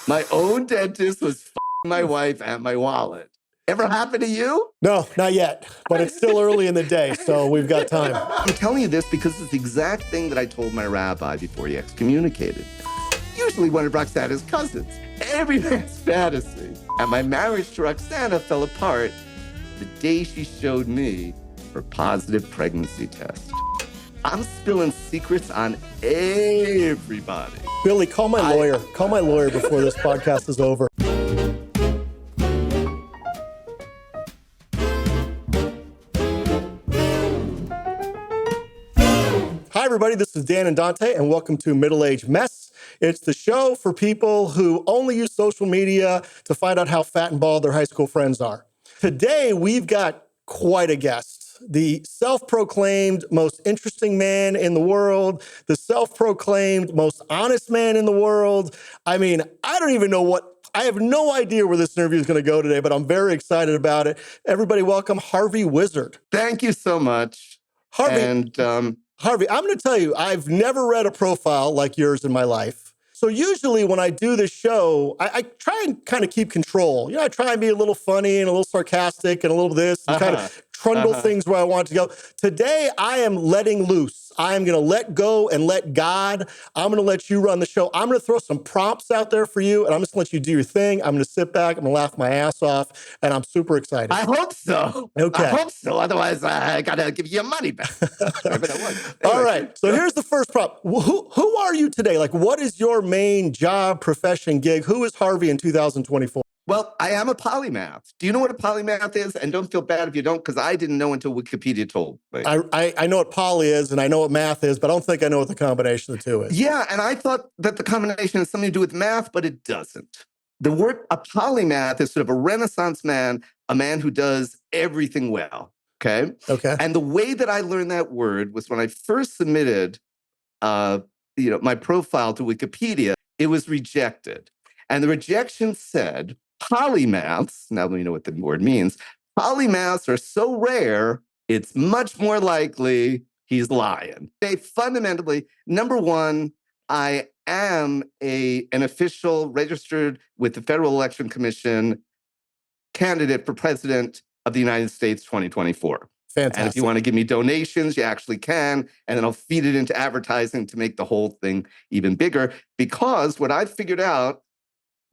My own dentist was my wife and my wallet. Ever happened to you? No, not yet, but it's still early in the day, so we've got time. I'm telling you this because it's the exact thing that I told my rabbi before he excommunicated. Usually one of Roxana's cousins. Every man's fantasy. And my marriage to Roxana fell apart the day she showed me her positive pregnancy test. I'm spilling secrets on everybody. Billy, call my lawyer. Call my lawyer before this podcast is over. Hi, everybody. This is Dan and Dante, and welcome to Middle Age Mess. It's the show for people who only use social media to find out how fat and bald their high school friends are. Today, we've got quite a guest. The self-proclaimed most interesting man in the world, the self-proclaimed most honest man in the world. I mean, I have no idea where this interview is going to go today, but I'm very excited about it. Everybody welcome Harvey Wizard. Thank you so much. Harvey, And Harvey, I'm going to tell you, I've never read a profile like yours in my life. So usually when I do this show, I try and kind of keep control. You know, I try and be a little funny and a little sarcastic and a little this and kind of trundle things where I want to go. Today, I am letting loose. I am going to let go and let God. I'm going to let you run the show. I'm going to throw some prompts out there for you, and I'm just going to let you do your thing. I'm going to sit back. I'm going to laugh my ass off, and I'm super excited. I hope so. Okay. I hope so. Otherwise, I got to give you your money back. Anyway, all right. So here's the first prompt. Who are you today? Like, what is your main job, profession, gig? Who is Harvey in 2024? Well, I am a polymath. Do you know what a polymath is? And don't feel bad if you don't, because I didn't know until Wikipedia told me. I know what poly is and I know what math is, but I don't think I know what the combination of the two is. Yeah, and I thought that the combination has something to do with math, but it doesn't. The word a polymath is sort of a Renaissance man, a man who does everything well. Okay. And the way that I learned that word was when I first submitted, my profile to Wikipedia. It was rejected, and the rejection said, polymaths, now we know what the word means, polymaths are so rare, it's much more likely he's lying. Fundamentally, number one, I am an official registered with the Federal Election Commission candidate for president of the United States 2024. Fantastic. And if you want to give me donations, you actually can. And then I'll feed it into advertising to make the whole thing even bigger. Because what I've figured out,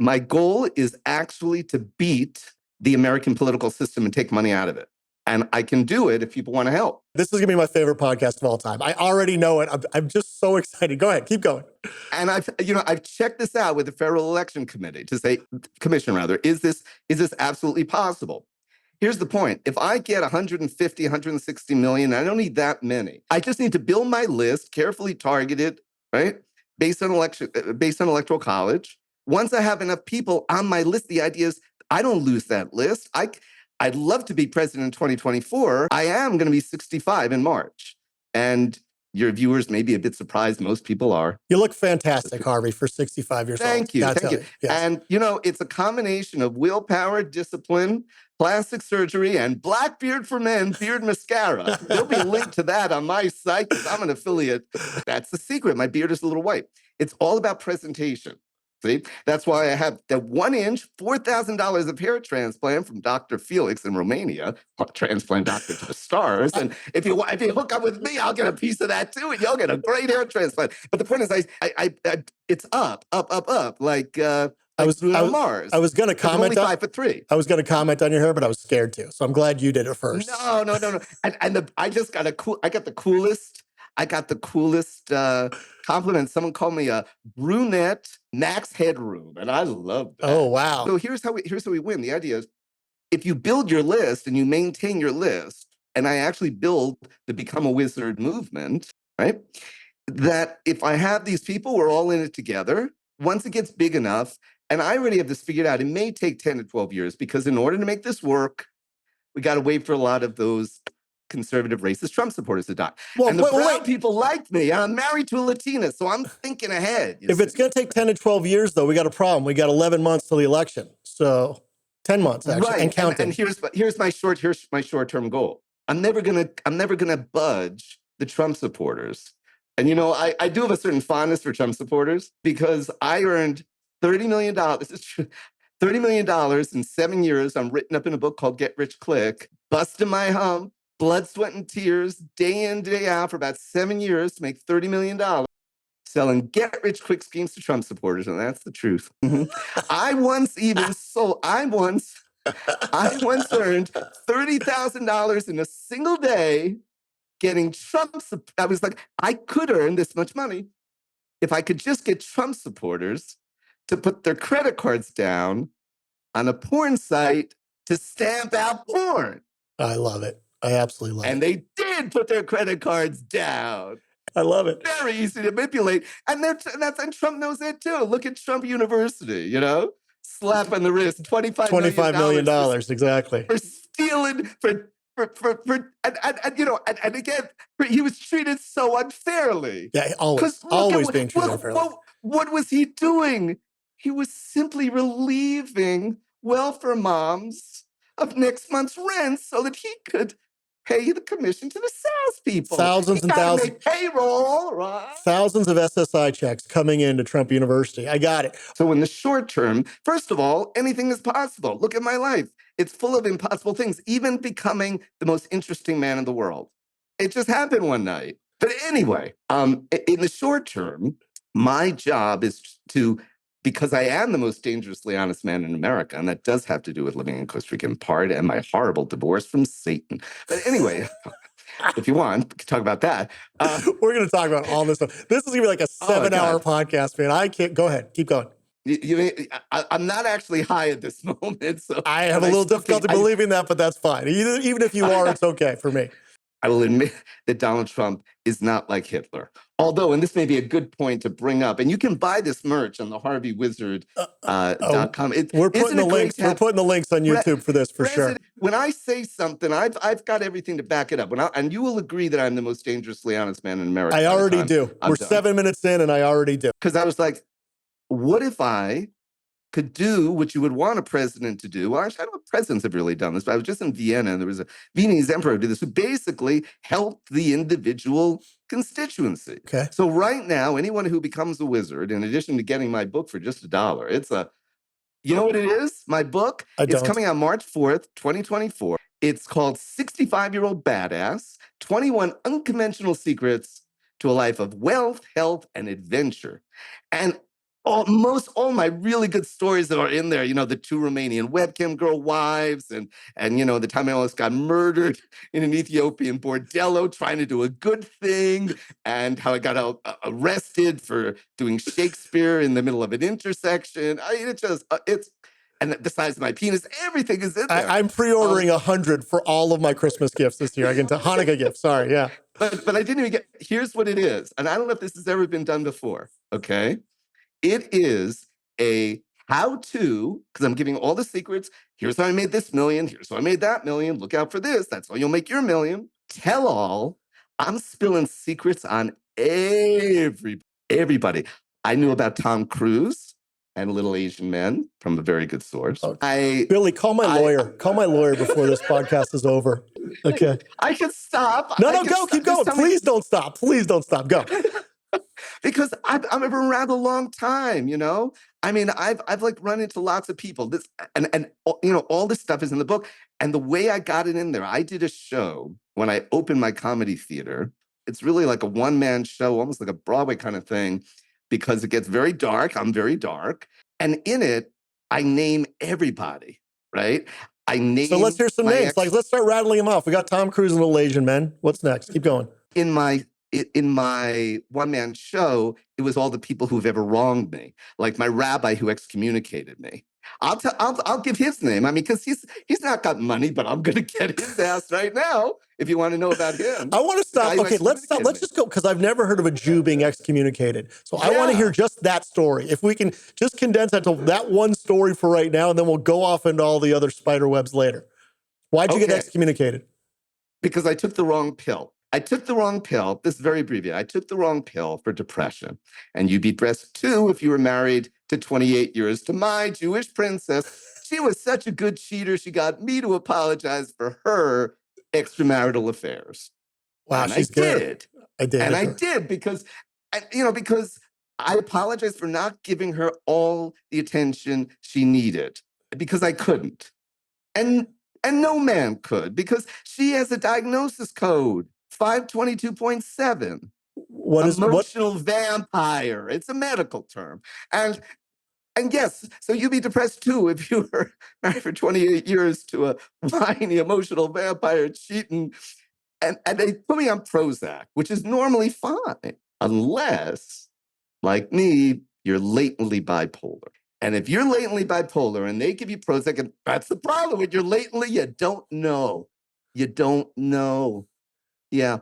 my goal is actually to beat the American political system and take money out of it. And I can do it if people want to help. This is going to be my favorite podcast of all time. I already know it. I'm just so excited. Go ahead. Keep going. And I've checked this out with the Federal Election Commission, is this absolutely possible? Here's the point. If I get 150, 160 million, I don't need that many. I just need to build my list, carefully targeted, right? Based on electoral college. Once I have enough people on my list, the idea is I don't lose that list. I'd love to be president in 2024. I am going to be 65 in March. And your viewers may be a bit surprised. Most people are. You look fantastic, Harvey, for 65 years old. Thank you. Yes. And, it's a combination of willpower, discipline, plastic surgery, and black beard for men, beard mascara. There'll be a link to that on my site because I'm an affiliate. That's the secret. My beard is a little white. It's all about presentation. See, that's why I have the 1-inch, $4,000 of hair transplant from Dr. Felix in Romania, transplant doctor to the stars. And if you hook up with me, I'll get a piece of that too, and you'll get a great hair transplant. But the point is, it's up, like Mars. I was going to comment. I'm only 5'3". I was going to comment on your hair, but I was scared to. So I'm glad you did it first. No. I just got I got the coolest. Compliment. Someone called me a brunette max headroom, and I love that. Oh, wow. So here's how we win. The idea is if you build your list and you maintain your list, and I actually build the Become a Wizard movement, right? That if I have these people, we're all in it together. Once it gets big enough, and I already have this figured out, it may take 10 to 12 years because in order to make this work, we got to wait for a lot of those conservative racist Trump supporters to die. And the brown people like me. I'm married to a Latina, so I'm thinking ahead. If it's going to take 10 to 12 years, though, we got a problem. We got 11 months till the election. So 10 months, actually, right. and counting. And here's my short-term goal. I'm never gonna budge the Trump supporters. And I do have a certain fondness for Trump supporters because I earned $30 million. This is true. $30 million in 7 years. I'm written up in a book called Get Rich Quick, busting my hump, blood, sweat, and tears, day in, day out for about 7 years to make $30 million selling get rich quick schemes to Trump supporters. And that's the truth. I once earned $30,000 in a single day getting Trump. I was like, I could earn this much money if I could just get Trump supporters to put their credit cards down on a porn site to stamp out porn. I love it. I absolutely love it. And they did put their credit cards down. I love it. Very easy to manipulate. And Trump knows it too. Look at Trump University, slap on the wrist, $25 million. Exactly. For stealing, and again, he was treated so unfairly. Yeah, always being treated unfairly. What was he doing? He was simply relieving welfare moms of next month's rent so that he could pay the commission to the salespeople. Thousands and thousands. Make payroll, right? Thousands of SSI checks coming into Trump University. I got it. So in the short term, first of all, anything is possible. Look at my life. It's full of impossible things, even becoming the most interesting man in the world. It just happened one night. But anyway, in the short term, my job is to, because I am the most dangerously honest man in America, and that does have to do with living in Costa Rica in part and my horrible divorce from Satan. But anyway, if you want, we can talk about that. We're going to talk about all this stuff. This is going to be like a 7-hour podcast, man. I can't. Go ahead. Keep going. I'm not actually high at this moment. So I have a little difficulty believing that, but that's fine. Even if you are, it's okay for me. I will admit that Donald Trump is not like Hitler. Although, and this may be a good point to bring up, and you can buy this merch on the Harvey Wizard .com. We're putting the links. We're putting the links on YouTube for this, for sure. When I say something, I've got everything to back it up. And you will agree that I'm the most dangerously honest man in America. I already do. We're 7 minutes in, and I already do. Because I was like, what if I could do what you would want a president to do? Well, actually, I don't know if presidents have really done this, but I was just in Vienna, and there was a Viennese emperor who did this, who basically helped the individual constituency. Okay. So right now, anyone who becomes a wizard, in addition to getting my book for just $1, it's you know what it is? My book, it's coming out March 4th, 2024. It's called 65-Year-Old Badass, 21 Unconventional Secrets to a Life of Wealth, Health, and Adventure. And all my really good stories that are in there, the 2 Romanian webcam girl wives and the time I almost got murdered in an Ethiopian bordello trying to do a good thing, and how I got arrested for doing Shakespeare in the middle of an intersection. I mean, and the size of my penis, everything is in there. I'm pre-ordering 100 for all of my Christmas gifts this year. I can tell Hanukkah gifts. Sorry, yeah. But I didn't even here's what it is. And I don't know if this has ever been done before, okay? It is a how-to, because I'm giving all the secrets. Here's how I made this million. Here's how I made that million. Look out for this. That's how you'll make your million. Tell all. I'm spilling secrets on everybody. I knew about Tom Cruise and Little Asian Men from a very good source. Billy, call my lawyer. Call my lawyer before this podcast is over. Okay. I can stop. No, go. Keep going. Please don't stop. Please don't stop. Go. Because I've been around a long time, I mean, I've like run into lots of people. This and all this stuff is in the book. And the way I got it in there, I did a show when I opened my comedy theater. It's really like a one-man show, almost like a Broadway kind of thing, because it gets very dark. I'm very dark. And in it, I name everybody, right? So let's hear some names. Let's start rattling them off. We got Tom Cruise and Little Asian Men. What's next? Keep going. In my one-man show, it was all the people who've ever wronged me, like my rabbi who excommunicated me. I'll give his name. I mean, because he's not got money, but I'm going to get his ass right now if you want to know about him. I want to stop. Okay, let's stop. Let's just go, because I've never heard of a Jew being excommunicated. So I want to hear just that story. If we can just condense that to that one story for right now, and then we'll go off into all the other spider webs later. Why'd you get excommunicated? Because I took the wrong pill. This is very abbreviated. I took the wrong pill for depression. And you'd be dressed too if you were married to 28 years to my Jewish princess. She was such a good cheater. She got me to apologize for her extramarital affairs. Wow, and she's good. I did. And I did because I apologize for not giving her all the attention she needed because I couldn't. And no man could because she has a diagnosis code 522.7. What? Emotional vampire. It's a medical term. And yes, so you'd be depressed too if you were married for 28 years to a whiny emotional vampire cheating. And they put me on Prozac, which is normally fine, unless, like me, you're latently bipolar. And if you're latently bipolar and they give you Prozac, and that's the problem. When you're latently, you don't know. You don't know. Yeah.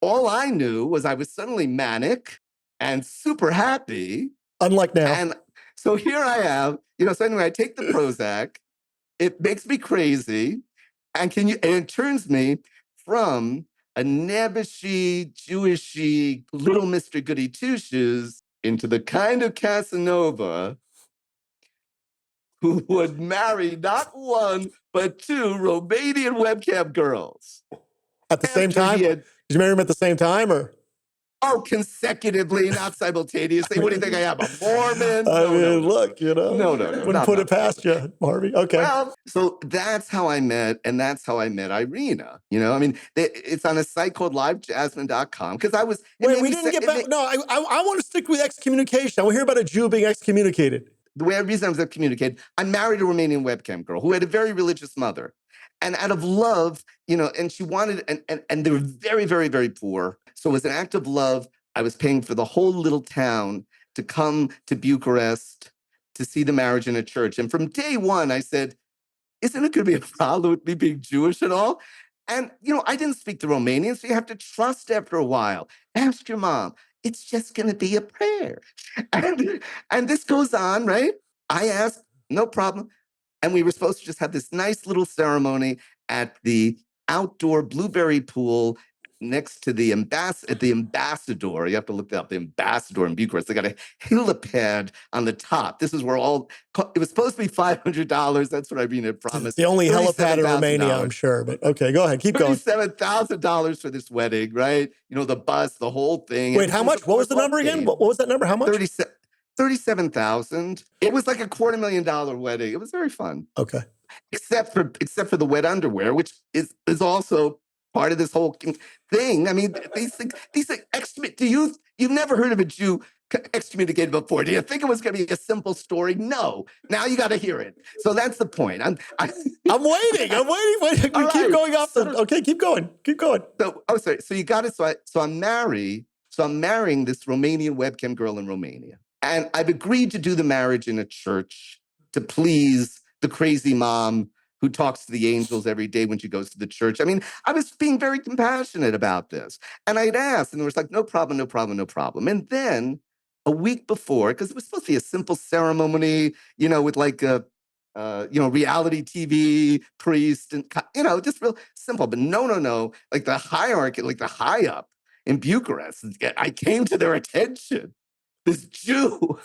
All I knew was I was suddenly manic and super happy. Unlike now. And so here I am, so anyway, I take the Prozac. It makes me crazy. And it turns me from a nebbishy, Jewishy, little Mr. Goody Two-Shoes into the kind of Casanova who would marry not one, but two Romanian webcam girls. At the same time? Did you marry him at the same time, or? Oh, consecutively, not simultaneously. What do you think I am, a Mormon? Look, No. Wouldn't put it past you, Harvey. Okay. Well, so that's how I met, and that's how I met Irina. It's on a site called livejasmine.com because I was. Wait, we didn't get back. No, I want to stick with excommunication. I want to hear about a Jew being excommunicated. The reason I was excommunicated, I married a Romanian webcam girl who had a very religious mother. And out of love, and she wanted, and they were very, very, very poor. So as an act of love, I was paying for the whole little town to come to Bucharest to see the marriage in a church. And from day one, I said, isn't it going to be a problem with me being Jewish and all? And, I didn't speak to Romanian, so you have to trust after a while. Ask your mom. It's just going to be a prayer. And this goes on, right? I asked, no problem. And we were supposed to just have this nice little ceremony at the outdoor blueberry pool next to the Ambassador. You have to look up the Ambassador in Bucharest. They got a helipad on the top. This is where it was supposed to be $500. That's what Irina promised. It's the only helipad in Romania, I'm sure. But okay, go ahead. Keep going. $37,000 for this wedding, right? The bus, the whole thing. Wait, how much? What was the number again? What was that number? How much? 37,000. It was like a $250,000 wedding. It was very fun. Okay. Except for the wet underwear, which is also part of this whole thing. I mean, these things, you've never heard of a Jew excommunicated before. Do you think it was going to be a simple story? No. Now you got to hear it. So that's the point. I'm waiting. We keep going off okay, keep going. So you got it. So I'm marrying this Romanian webcam girl in Romania. And I've agreed to do the marriage in a church to please the crazy mom who talks to the angels every day when she goes to the church. I mean, I was being very compassionate about this. And I'd asked, and there was like, no problem. And then a week before, because it was supposed to be a simple ceremony, with like a, reality TV priest and, just real simple. But no. Like the hierarchy, like the high up in Bucharest, I came to their attention. This Jew.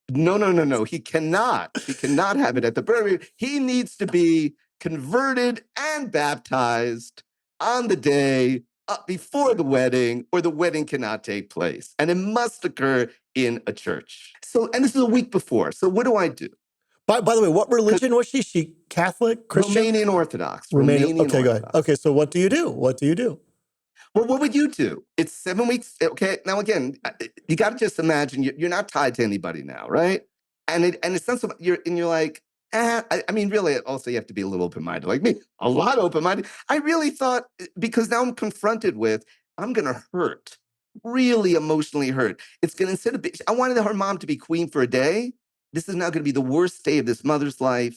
No. He cannot have it at the birth. He needs to be converted and baptized on the day before the wedding, or the wedding cannot take place. And it must occur in a church. And this is a week before. So what do I do? By the way, what religion was she? She Catholic, Christian? Romanian Orthodox. Romanian. Okay, go ahead. Orthodox. Okay, so what do you do? Well, what would you do? It's 7 weeks. Okay. Now, again, you got to just imagine you're not tied to anybody now, right? And it's not so you're like, I mean, really, also you have to be a little open-minded, like me, a lot open-minded. I really thought, because now I'm confronted with, I'm going to hurt, really emotionally hurt. It's going to, I wanted her mom to be queen for a day. This is now going to be the worst day of this mother's life.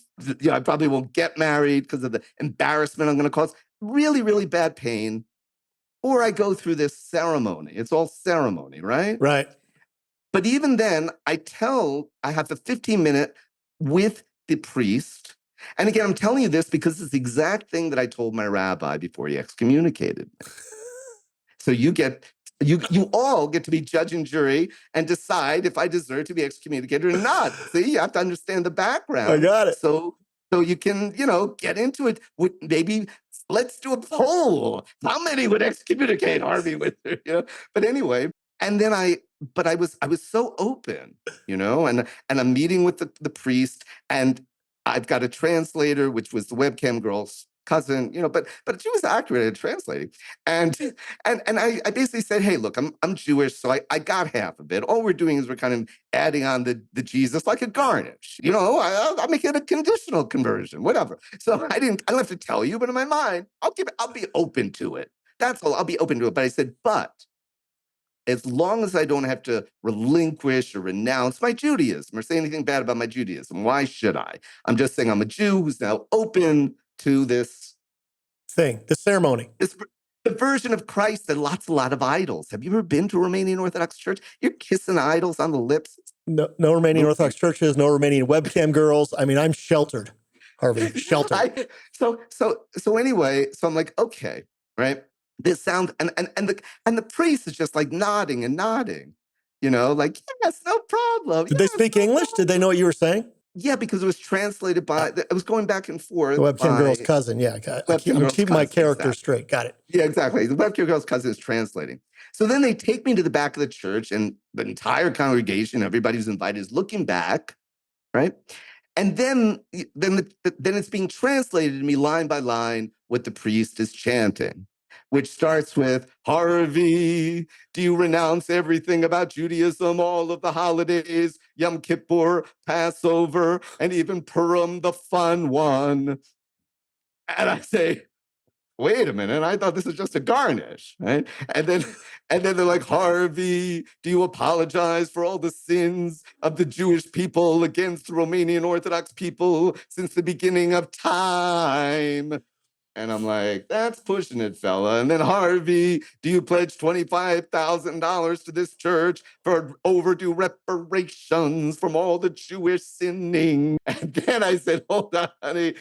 I probably won't get married because of the embarrassment I'm going to cause. Really, really bad pain. Or I go through this ceremony. It's all ceremony, right? Right. But even then, I have the 15-minute with the priest. And again, I'm telling you this because it's the exact thing that I told my rabbi before he excommunicated me. So you all get to be judge and jury and decide if I deserve to be excommunicated or not. See, you have to understand the background. I got it. So you can, get into it with maybe. Let's do a poll. How many would excommunicate Harvey Wizard? But anyway, and then I was so open, and I'm meeting with the priest, and I've got a translator, which was the webcam girl's cousin, but she was accurate at translating. And I basically said, hey, look, I'm Jewish, so I got half of it. All we're doing is we're kind of adding on the Jesus like a garnish. I'll make it a conditional conversion, whatever. So I don't have to tell you, but in my mind, I'll be open to it. That's all. I'll be open to it. But I said, but as long as I don't have to relinquish or renounce my Judaism or say anything bad about my Judaism, why should I? I'm just saying I'm a Jew who's now open to this thing, the ceremony. The version of Christ that a lot of idols. Have you ever been to a Romanian Orthodox church? You're kissing idols on the lips. No Romanian Orthodox churches, no Romanian webcam girls. I mean, I'm sheltered, Harvey, sheltered. So anyway, so I'm like, okay, right? This sounds and the priest is just like nodding and nodding, like, yes, no problem. Did they speak English? Did they know what you were saying? Yeah, because it was translated by, it was going back and forth. The webcam girl's cousin, yeah. I'm keeping my character straight. Got it. Yeah, exactly. The webcam girl's cousin is translating. So then they take me to the back of the church, and the entire congregation, everybody who's invited, is looking back, right? And then it's being translated to me line by line what the priest is chanting, which starts with, Harvey, do you renounce everything about Judaism, all of the holidays, Yom Kippur, Passover, and even Purim, the fun one? And I say, wait a minute, I thought this was just a garnish, right? And then they're like, Harvey, do you apologize for all the sins of the Jewish people against the Romanian Orthodox people since the beginning of time? And I'm like, that's pushing it, fella. And then, Harvey, do you pledge $25,000 to this church for overdue reparations from all the Jewish sinning? And then I said, hold on, honey,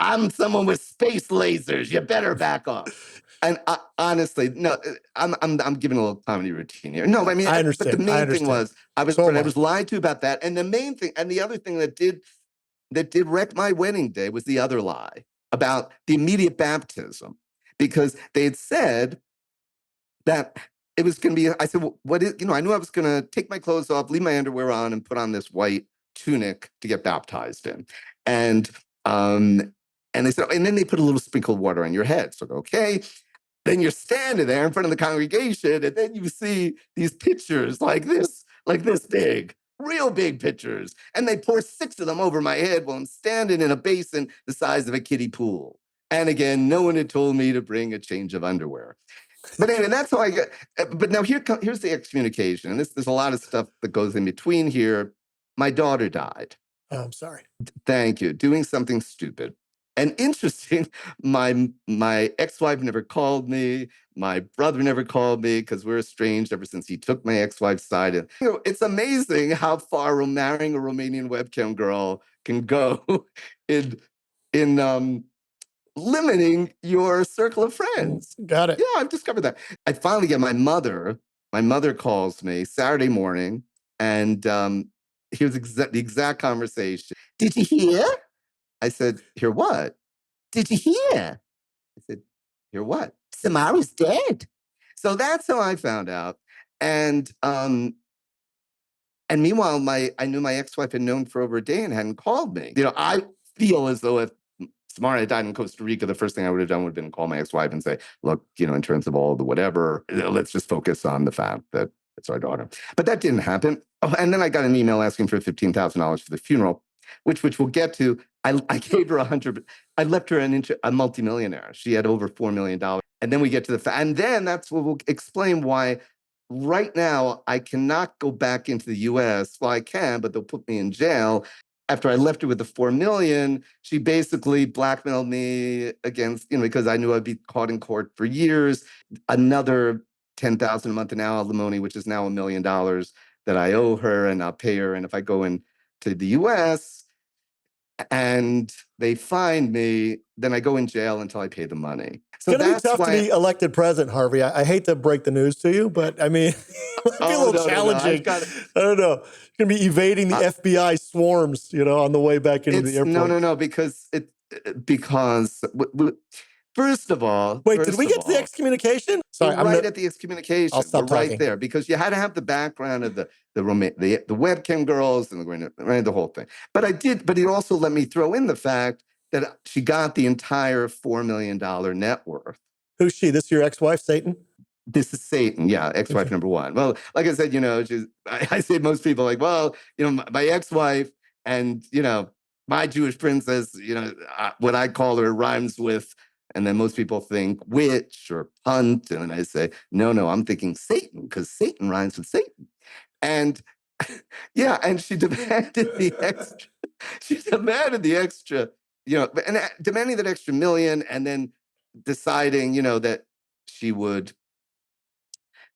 I'm someone with space lasers. You better back off. And honestly, no, I'm giving a little comedy routine here. No, I mean, I understand. But the main thing was I was lied to about that. And the main thing, and the other thing that did wreck my wedding day was the other lie about the immediate baptism, because they had said that it was going to be. I said, well, what is? I knew I was going to take my clothes off, leave my underwear on, and put on this white tunic to get baptized in, and they said, and then they put a little sprinkle of water on your head. So, okay. Then you're standing there in front of the congregation, and then you see these pictures like this big, real big pictures. And they pour 6 of them over my head while I'm standing in a basin the size of a kiddie pool. And again, no one had told me to bring a change of underwear. But anyway, that's how I get. But now here's the excommunication. And there's a lot of stuff that goes in between here. My daughter died. Oh, I'm sorry. Thank you. Doing something stupid. And interesting, my ex-wife never called me. My brother never called me because we're estranged ever since he took my ex-wife's side. And, it's amazing how far marrying a Romanian webcam girl can go in limiting your circle of friends. Got it. Yeah, I've discovered that. I finally get my mother. My mother calls me Saturday morning, and here's the exact conversation. Did you hear? I said, hear what? Did you hear? I said, hear what? Samara's dead. So that's how I found out. And meanwhile, I knew my ex-wife had known for over a day and hadn't called me. I feel as though if Samara had died in Costa Rica, the first thing I would have done would have been call my ex-wife and say, look, in terms of all the whatever, let's just focus on the fact that it's our daughter. But that didn't happen. Oh, and then I got an email asking for $15,000 for the funeral, which we'll get to. I gave her 100. I left her a multimillionaire. She had over $4 million. And then we get to and then that's what will explain why right now I cannot go back into the US. Well, I can, but they'll put me in jail. After I left her with the $4 million, she basically blackmailed me against, because I knew I'd be caught in court for years. Another $10,000 a month in alimony, which is now $1 million that I owe her, and I'll pay her. And if I go into the US and they find me, then I go in jail until I pay the money. So it's going to be tough to be elected president, Harvey. I hate to break the news to you, but I mean, it might be a little challenging. I don't know. You're going to be evading the FBI swarms, on the way back into the airport. No, because First of all, wait, did we get to the excommunication? Sorry, we're right at the excommunication. I'll stop we're right talking. there because you had to have the background of the webcam girls and the whole thing. But it also let me throw in the fact that she got the entire $4 million net worth. Who's she? This your ex-wife, Satan? This is Satan, yeah, ex-wife number one. Well, like I said, I say most people like, well, my ex-wife and, my Jewish princess, what I call her rhymes with, and then most people think witch or punt. And then I say, no, I'm thinking Satan because Satan rhymes with Satan. And yeah, and she demanded the extra, and demanding that extra million and then deciding, that she would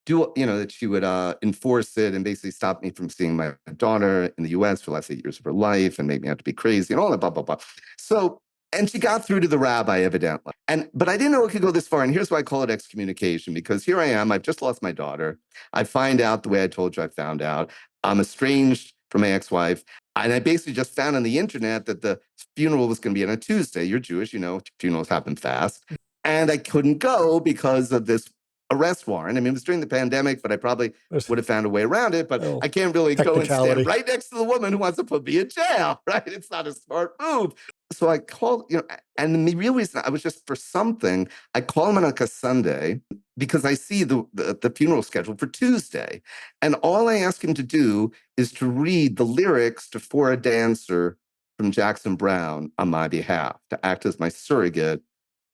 that she would enforce it and basically stop me from seeing my daughter in the US for the last 8 years of her life and make me have to be crazy and all that, blah, blah, blah. So, and she got through to the rabbi, evidently. But I didn't know it could go this far. And here's why I call it excommunication, because here I am. I've just lost my daughter. I find out the way I told you I found out. I'm estranged from my ex-wife. And I basically just found on the internet that the funeral was going to be on a Tuesday. You're Jewish, funerals happen fast. And I couldn't go because of this arrest warrant. I mean, it was during the pandemic, but I probably would have found a way around it. But I can't really go and stand right next to the woman who wants to put me in jail, right? It's not a smart move. So I called, and the real reason I was just for something, I call him on like a Sunday because I see the funeral schedule for Tuesday. And all I ask him to do is to read the lyrics to For a Dancer from Jackson Browne on my behalf, to act as my surrogate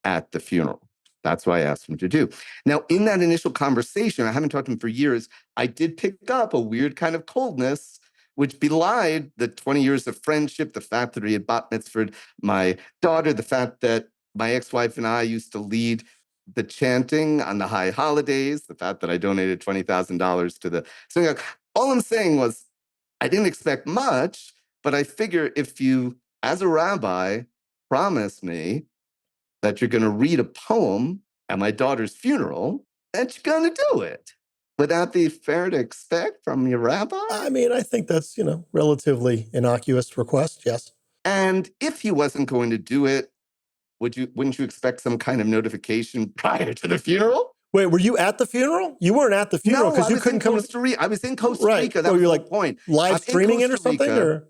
at the funeral. That's what I asked him to do. Now, in that initial conversation, I haven't talked to him for years, I did pick up a weird kind of coldness, which belied the 20 years of friendship, the fact that he had bat mitzvahed my daughter, the fact that my ex-wife and I used to lead the chanting on the high holidays, the fact that I donated $20,000 to the synagogue. All I'm saying was, I didn't expect much, but I figure if you, as a rabbi, promise me that you're going to read a poem at my daughter's funeral, that you're going to do it. Would that be fair to expect from your rabbi? I mean, I think that's, relatively innocuous request, yes. And if he wasn't going to do it, wouldn't you expect some kind of notification prior to the funeral? Wait, were you at the funeral? You weren't at the funeral because you couldn't come to Rica. I was in Costa Rica. That was the point. Live streaming it or something? Or?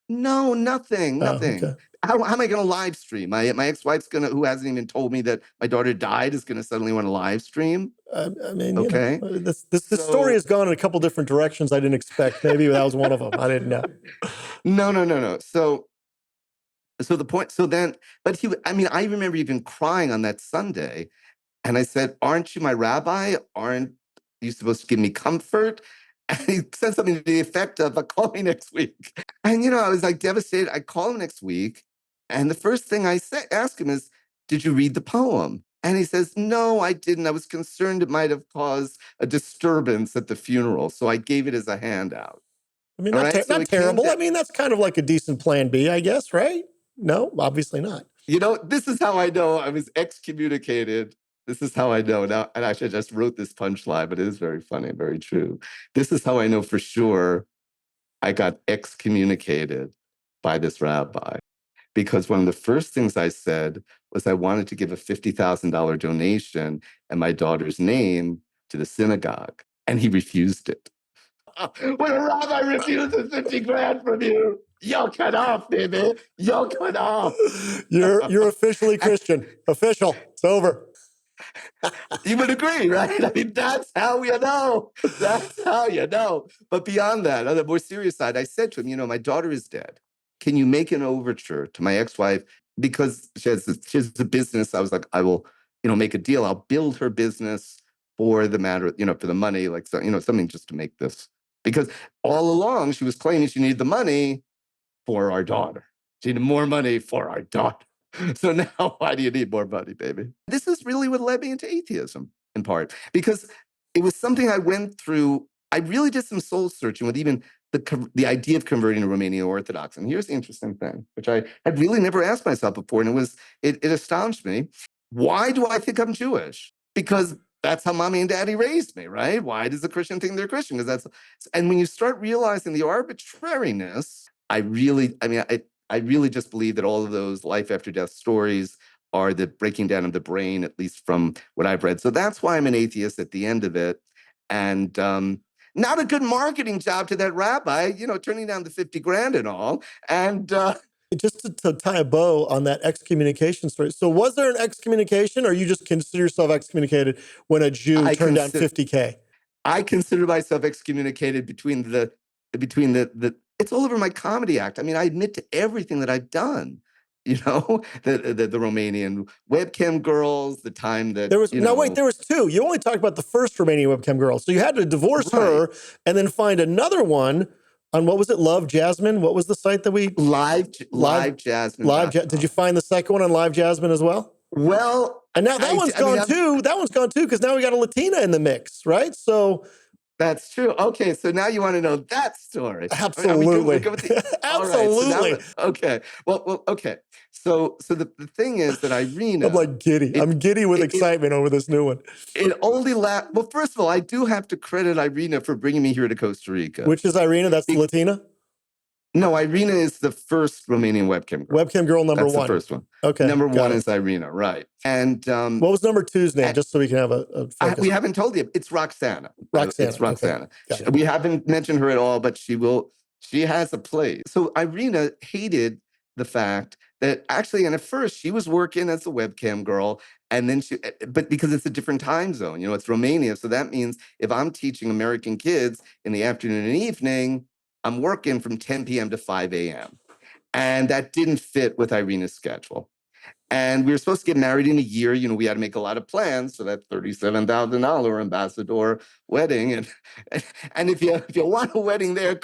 No, nothing. Oh, okay. How am I going to live stream? My ex-wife's who hasn't even told me that my daughter died, is going to suddenly want to live stream. I mean, okay. This story has gone in a couple different directions I didn't expect. Maybe that was one of them. I didn't know. No. So the point. So then, but I remember even crying on that Sunday, and I said, "Aren't you my rabbi? Aren't you supposed to give me comfort?" And he said something to the effect of, "Call me next week." And I was like devastated. I call him next week, and the first thing I ask him is, "Did you read the poem?" And he says, "No, I didn't. I was concerned it might have caused a disturbance at the funeral, so I gave it as a handout." I mean, not terrible. I mean, that's kind of like a decent plan B, I guess, right? No, obviously not. This is how I know I was excommunicated. This is how I know now. And actually, I just wrote this punchline, but it is very funny and very true. This is how I know for sure I got excommunicated by this rabbi. Because one of the first things I said was I wanted to give a $50,000 donation and my daughter's name to the synagogue. And he refused it. When a rabbi refuses 50 grand from you, you'll cut off, baby. You'll cut off. You're officially Christian. Official. It's over. You would agree, right? I mean, that's how you know. That's how you know. But beyond that, on the more serious side, I said to him, my daughter is dead. Can you make an overture to my ex-wife? Because she has a business. I was like, I will, make a deal. I'll build her business for the matter, for the money, like, so, something just to make this. Because all along she was claiming she needed the money for our daughter. She needed more money for our daughter. So now why do you need more money, baby? This is really what led me into atheism, in part, because it was something I went through. I really did some soul searching with even the idea of converting to Romanian Orthodox. And here's the interesting thing, which I had really never asked myself before, and it astonished me. Why do I think I'm Jewish? Because that's how mommy and daddy raised me, right? Why does the Christian think they're Christian? And when you start realizing the arbitrariness, I really just believe that all of those life after death stories are the breaking down of the brain, at least from what I've read. So that's why I'm an atheist at the end of it. And not a good marketing job to that rabbi, turning down the 50 grand and all. And just to tie a bow on that excommunication story. So was there an excommunication, or you just consider yourself excommunicated when a Jew turned down 50K? I consider myself excommunicated between the it's all over my comedy act. I mean, I admit to everything that I've done. The Romanian webcam girls, the time that there was there was two. You only talked about the first Romanian webcam girl. So you had to divorce her and then find another one on, what was it? Love Jasmine? What was the site that we Live Jasmine. Did you find the second one on Live Jasmine as well? Well, and now that one's gone too. That one's gone too, because now we got a Latina in the mix, right? So that's true. Okay, so now you want to know that story. Absolutely. Absolutely. Right, so okay. Well, okay. So the thing is that Irina... I'm like giddy. I'm giddy with excitement over this new one. It only well, first of all, I do have to credit Irina for bringing me here to Costa Rica. Which is Irina? That's the Latina? No, Irina is the first Romanian webcam girl. Webcam girl number one. That's the first one. Okay. Number one is Irina, right. And what was number two's name, just so we can have a focus? We haven't told you. It's Roxana. It's Roxana. Okay. We haven't mentioned her at all, but she has a place. So Irina hated the fact that actually, and at first she was working as a webcam girl, and then but because it's a different time zone, it's Romania. So that means if I'm teaching American kids in the afternoon and evening, I'm working from 10 p.m. to 5 a.m. And that didn't fit with Irina's schedule. And we were supposed to get married in a year. We had to make a lot of plans for that $37,000 ambassador wedding. And if you want a wedding there,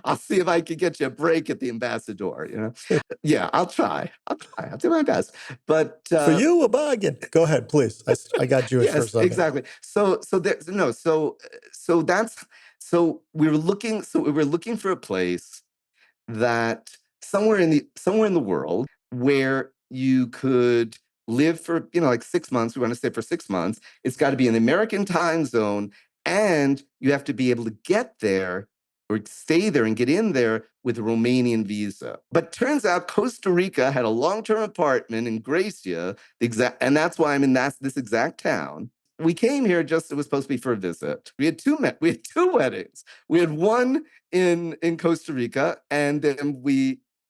I'll see if I can get you a break at the ambassador. Yeah, I'll try. I'll do my best. But for you, a bargain. Go ahead, please. I got Jewish yes, for a second. Exactly. So we were looking for a place that somewhere in the world where you could live for, like 6 months. We want to stay for 6 months. It's got to be in the American time zone, and you have to be able to get there or stay there and get in there with a Romanian visa. But turns out Costa Rica had a long-term apartment in Gracia, and that's why I'm in this exact town. We came here it was supposed to be for a visit. We had two weddings. We had one in Costa Rica, and then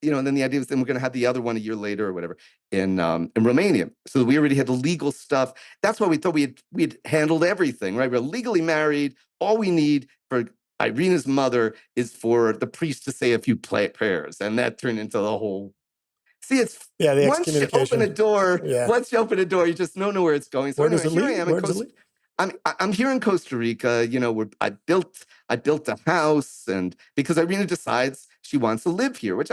and then the idea was then we're going to have the other one a year later or whatever in Romania. So we already had the legal stuff. That's why we thought we had handled everything, right? We're legally married. All we need for Irina's mother is for the priest to say a few prayers, and that turned into the whole. See, it's the once you open a door, you just don't know where it's going. So anyway, here I am I'm here in Costa Rica. I built a house, and because Irina decides she wants to live here, which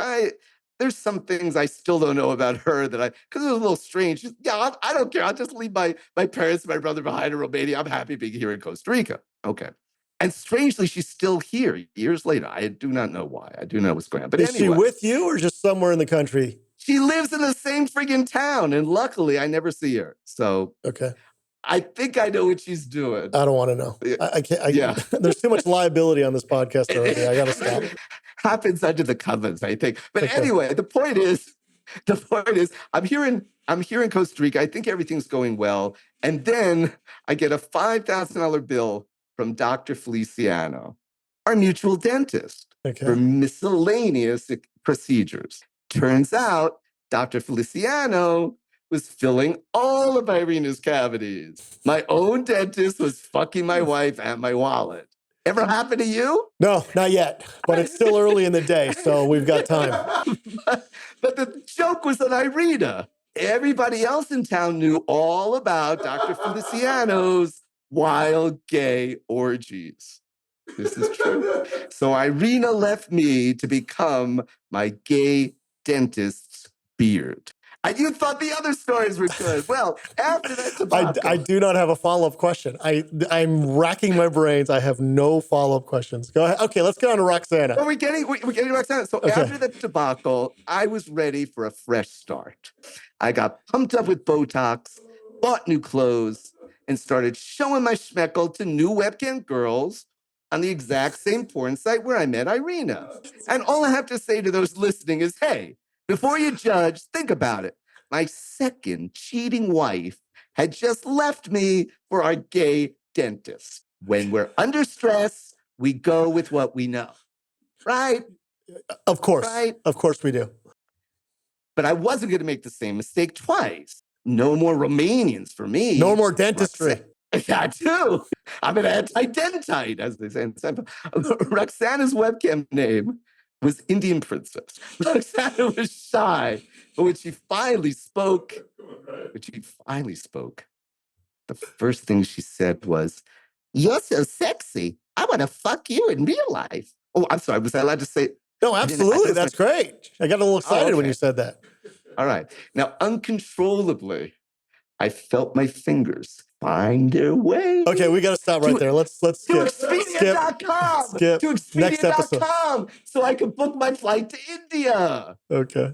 there's some things I still don't know about her because it was a little strange. I don't care. I'll just leave my parents and my brother behind in Romania. I'm happy being here in Costa Rica. Okay. And strangely, she's still here years later. I do not know why. I do know what's going on. But is she with you or just somewhere in the country? She lives in the same friggin' town, and luckily, I never see her. So okay, I think I know what she's doing. I don't want to know. I can't. There's too much liability on this podcast already. I got to stop. Happens under the covers, I think. But anyway, the point is, I'm here in Costa Rica. I think everything's going well, and then I get a $5,000 bill from Dr. Feliciano, our mutual dentist, for miscellaneous procedures. Turns out Dr. Feliciano was filling all of Irina's cavities. My own dentist was fucking my wife and my wallet. Ever happened to you? No, not yet. But it's still early in the day, so we've got time. but the joke was on Irina. Everybody else in town knew all about Dr. Feliciano's wild gay orgies. This is true. So Irina left me to become my gay dentist's beard. You thought the other stories were good. Well, after that debacle... I do not have a follow-up question. I'm racking my brains. I have no follow-up questions. Go ahead. Okay, let's get on to Roxana. Well, we're getting to Roxana. So after that debacle, I was ready for a fresh start. I got pumped up with Botox, bought new clothes, and started showing my schmeckle to new webcam girls on the exact same porn site where I met Irina. And all I have to say to those listening is, hey, before you judge, think about it. My second cheating wife had just left me for our gay dentist. When we're under stress, we go with what we know. Right? Of course. Right? Of course we do. But I wasn't going to make the same mistake twice. No more Romanians for me. No more dentistry. That too. I'm an anti-dentite, as they say in Seinfeld. Roxana's webcam name was Indian Princess. Roxana was shy, but when she finally spoke, the first thing she said was, "You're so sexy. I want to fuck you in real life." Oh, I'm sorry. Was I allowed to say? No, absolutely. That's great. I got a little excited when you said that. All right. Now, uncontrollably, I felt my fingers find their way. Okay, we got to stop right there. Let's skip. To Expedia.com. Skip. To Expedia.com so I could book my flight to India. Okay.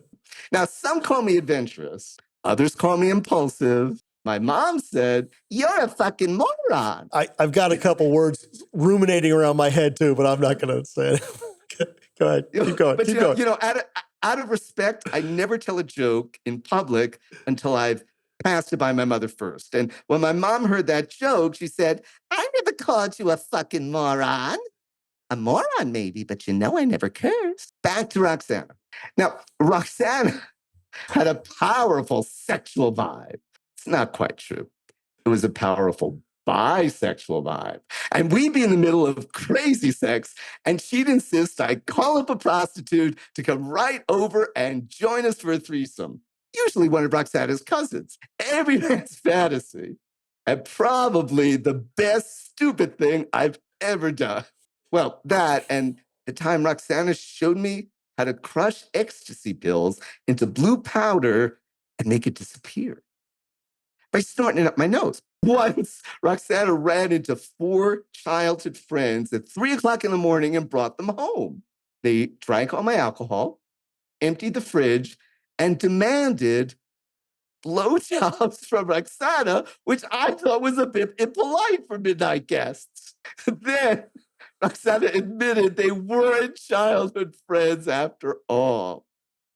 Now, some call me adventurous. Others call me impulsive. My mom said, "You're a fucking moron." I've got a couple words ruminating around my head too, but I'm not going to say it. Go ahead. Keep going. But out of respect, I never tell a joke in public until I've passed it by my mother first. And when my mom heard that joke, she said, "I never called you a fucking moron." A moron, maybe, but I never cursed. Back to Roxana. Now, Roxana had a powerful sexual vibe. It's not quite true. It was a powerful bisexual vibe. And we'd be in the middle of crazy sex, and she'd insist I call up a prostitute to come right over and join us for a threesome. Usually one of Roxana's cousins. Every man's fantasy. And probably the best stupid thing I've ever done. Well, that and the time Roxana showed me how to crush ecstasy pills into blue powder and make it disappear by snorting it up my nose. Once, Roxana ran into 4 childhood friends at 3:00 in the morning and brought them home. They drank all my alcohol, emptied the fridge, and demanded blowjobs from Roxana, which I thought was a bit impolite for midnight guests. Then Roxana admitted they weren't childhood friends after all,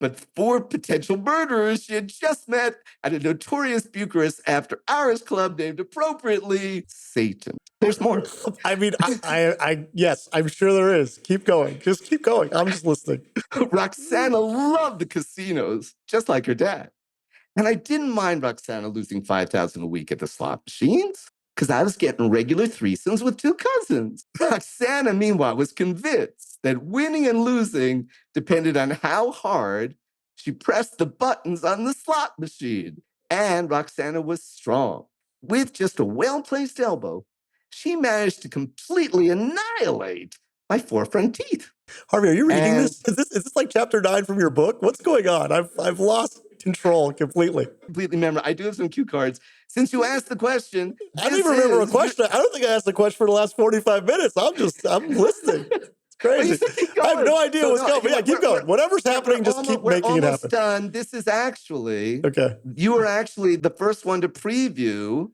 but 4 potential murderers she had just met at a notorious Bucharest after hours club named appropriately Satan. There's more. I mean, yes, I'm sure there is. Keep going. Just keep going. I'm just listening. Roxana loved the casinos, just like her dad. And I didn't mind Roxana losing $5,000 a week at the slot machines because I was getting regular threesomes with 2 cousins. Roxana, meanwhile, was convinced that winning and losing depended on how hard she pressed the buttons on the slot machine. And Roxana was strong. With just a well-placed elbow, she managed to completely annihilate my 4 front teeth. Harvey, are you reading this? Is this like chapter 9 from your book? What's going on? I've lost control completely. Remember, I do have some cue cards. Since you asked the question, I don't even remember a question. I don't think I asked the question for the last 45 minutes. I'm listening. It's crazy. I have no idea what's going on. Yeah, keep going. Whatever's happening, just keep making it happen. We're almost done. This is actually, okay. You were actually the first one to preview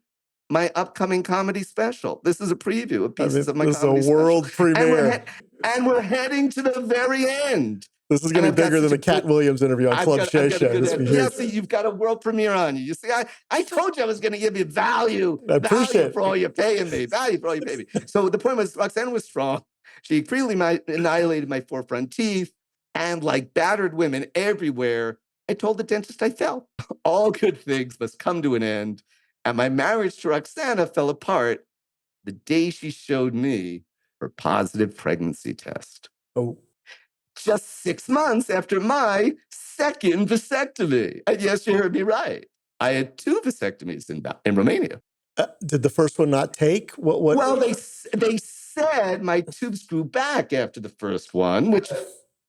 my upcoming comedy special. This is a preview of pieces of my comedy special. This is a world premiere. And we're heading to the very end. This is going to be bigger than the Cat Williams interview on Club Shay Show. Yeah, see, you've got a world premiere on you. You see, I told you I was going to give you value. I appreciate for all you're paying me. Value for all you pay me. So the point was, Roxana was strong. She freely annihilated my 4 front teeth. And like battered women everywhere, I told the dentist I fell. All good things must come to an end. And my marriage to Roxana fell apart the day she showed me her positive pregnancy test. Oh. Just 6 months after my second vasectomy. And yes, you heard me right. I had 2 vasectomies in Romania. Did the first one not take? What? Well, they said my tubes grew back after the first one, which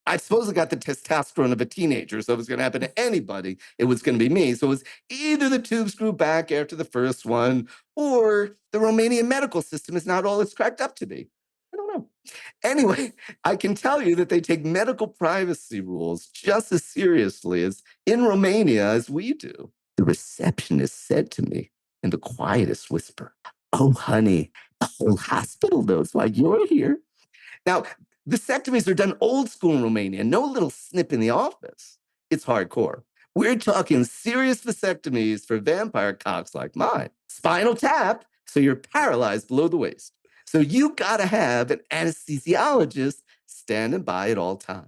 I suppose I got the testosterone of a teenager, so it was going to happen to anybody. It was going to be me. So it was either the tubes grew back after the first one, or the Romanian medical system is not all it's cracked up to be. I don't know. Anyway, I can tell you that they take medical privacy rules just as seriously as in Romania as we do. The receptionist said to me in the quietest whisper, "Oh, honey, the whole hospital knows why you're here." Now, vasectomies are done old school in Romania, no little snip in the office. It's hardcore. We're talking serious vasectomies for vampire cocks like mine. Spinal tap, so you're paralyzed below the waist. So you gotta have an anesthesiologist standing by at all times.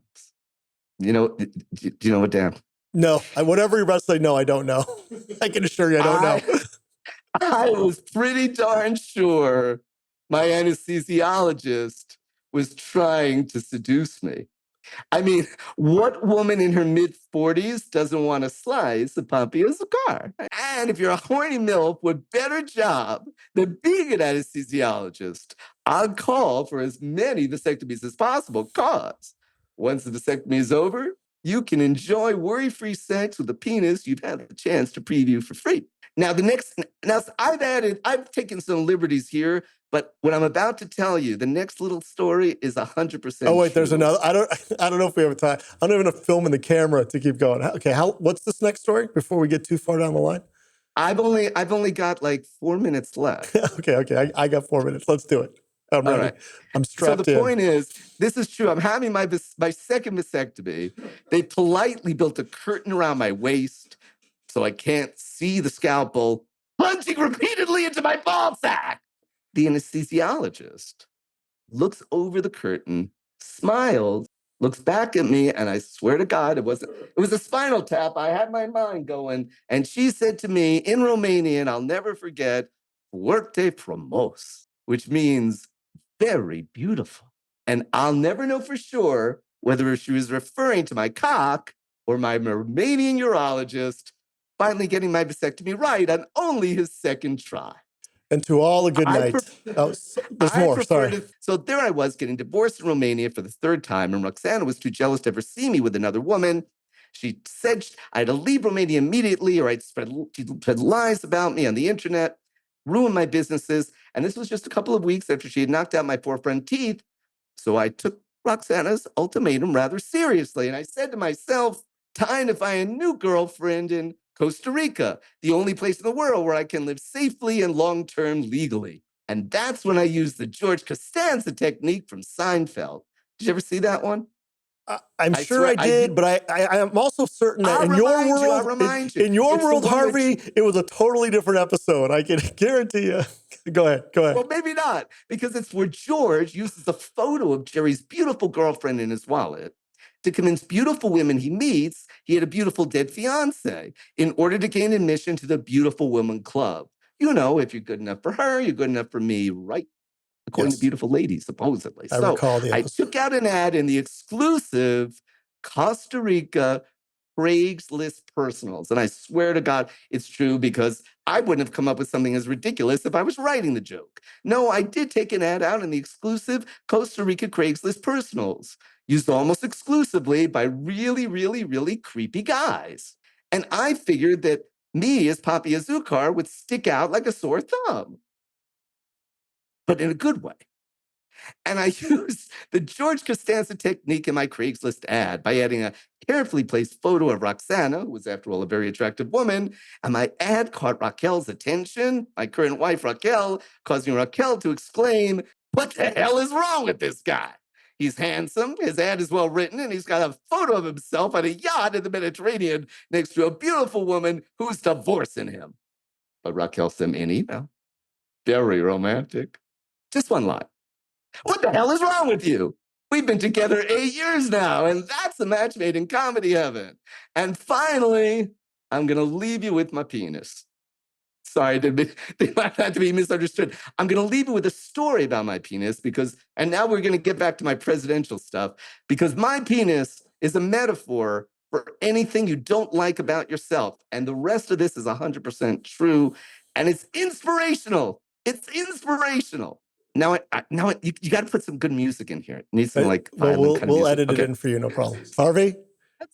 You know, do you know what, Dan? No, whatever you're about to say, no, I don't know. I can assure you I don't know. I was pretty darn sure my anesthesiologist was trying to seduce me. I mean, what woman in her mid-40s doesn't want a slice of Pompeia's car? And if you're a horny MILF with better job than being an anesthesiologist, I'll call for as many vasectomies as possible, because once the vasectomy is over, you can enjoy worry-free sex with a penis you've had the chance to preview for free. Now, I've taken some liberties here, but what I'm about to tell you, the next little story is 100% Oh, wait, true. there's another. I don't know if we have time. I don't even have film in the camera to keep going. Okay, what's this next story before we get too far down the line? I've only got like 4 minutes left. okay. I got 4 minutes. Let's do it. I'm ready. Right. I'm strapped in. So the point is, this is true. I'm having my second vasectomy. They politely built a curtain around my waist so I can't see the scalpel plunging repeatedly into my ball sack. The anesthesiologist looks over the curtain, smiles, looks back at me, and I swear to God, it was a spinal tap. I had my mind going, and she said to me in Romanian, I'll never forget, "Fuerte frumos," which means very beautiful. And I'll never know for sure whether she was referring to my cock or my Romanian urologist finally getting my vasectomy right on only his second try. And to all a good night. There's more, sorry. So there I was, getting divorced in Romania for the third time, and Roxana was too jealous to ever see me with another woman. She said I had to leave Romania immediately, or I'd spread lies about me on the internet, ruin my businesses. And this was just a couple of weeks after she had knocked out my 4 front teeth. So I took Roxana's ultimatum rather seriously, and I said to myself, time to find a new girlfriend in Costa Rica, the only place in the world where I can live safely and long-term legally. And that's when I used the George Costanza technique from Seinfeld. Did you ever see that one? I'm sure I did, but I'm also certain that in your world, Harvey, it was a totally different episode. I can guarantee you. Go ahead. Well, maybe not, because it's where George uses a photo of Jerry's beautiful girlfriend in his wallet to convince beautiful women he meets he had a beautiful dead fiance in order to gain admission to the Beautiful Woman Club. You know, if you're good enough for her, you're good enough for me, right? According to beautiful ladies, supposedly. I recall the episode. I took out an ad in the exclusive Costa Rica Craigslist personals. And I swear to God, it's true, because I wouldn't have come up with something as ridiculous if I was writing the joke. No, I did take an ad out in the exclusive Costa Rica Craigslist personals, used almost exclusively by really, really, really creepy guys. And I figured that me as Poppy Azúcar would stick out like a sore thumb, but in a good way. And I used the George Costanza technique in my Craigslist ad by adding a carefully placed photo of Roxana, who was, after all, a very attractive woman. And my ad caught Raquel's attention, my current wife, Raquel, causing Raquel to exclaim, "What the hell is wrong with this guy? He's handsome, his ad is well written, and he's got a photo of himself on a yacht in the Mediterranean next to a beautiful woman who's divorcing him." But Raquel sent me an email. Very romantic. Just one line. "What the hell is wrong with you? We've been together 8 years now, and that's a match made in comedy heaven. And finally, I'm going to leave you with my penis." Sorry, they might have to be misunderstood. I'm going to leave you with a story about my penis, and now we're going to get back to my presidential stuff, because my penis is a metaphor for anything you don't like about yourself. And the rest of this is 100% true, and it's inspirational. It's inspirational. Now, you got to put some good music in here. It needs some violent kind of music. We'll edit it in for you, no problem. Harvey,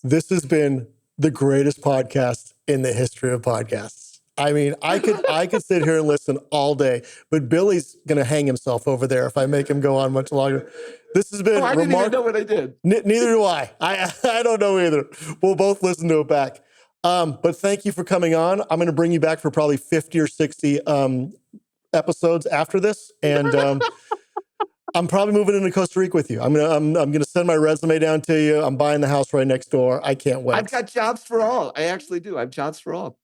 this has been the greatest podcast in the history of podcasts. I mean, I could sit here and listen all day, but Billy's going to hang himself over there if I make him go on much longer. This has been I didn't even know what I did. Neither do I. I don't know either. We'll both listen to it back. But thank you for coming on. I'm going to bring you back for probably 50 or 60 episodes after this. And I'm probably moving into Costa Rica with you. I'm gonna send my resume down to you. I'm buying the house right next door. I can't wait. I've got jobs for all. I actually do. I have jobs for all.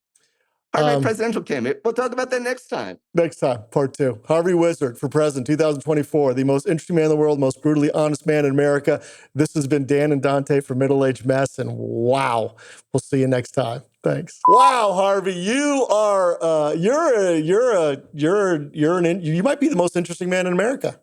Harvey presidential candidate. We'll talk about that next time. Next time, part 2. Harvey Wizard for president 2024, the most interesting man in the world, most brutally honest man in America. This has been Dan and Dante for Middle Age Mess, and wow, we'll see you next time. Thanks. Wow, Harvey, you are you might be the most interesting man in America.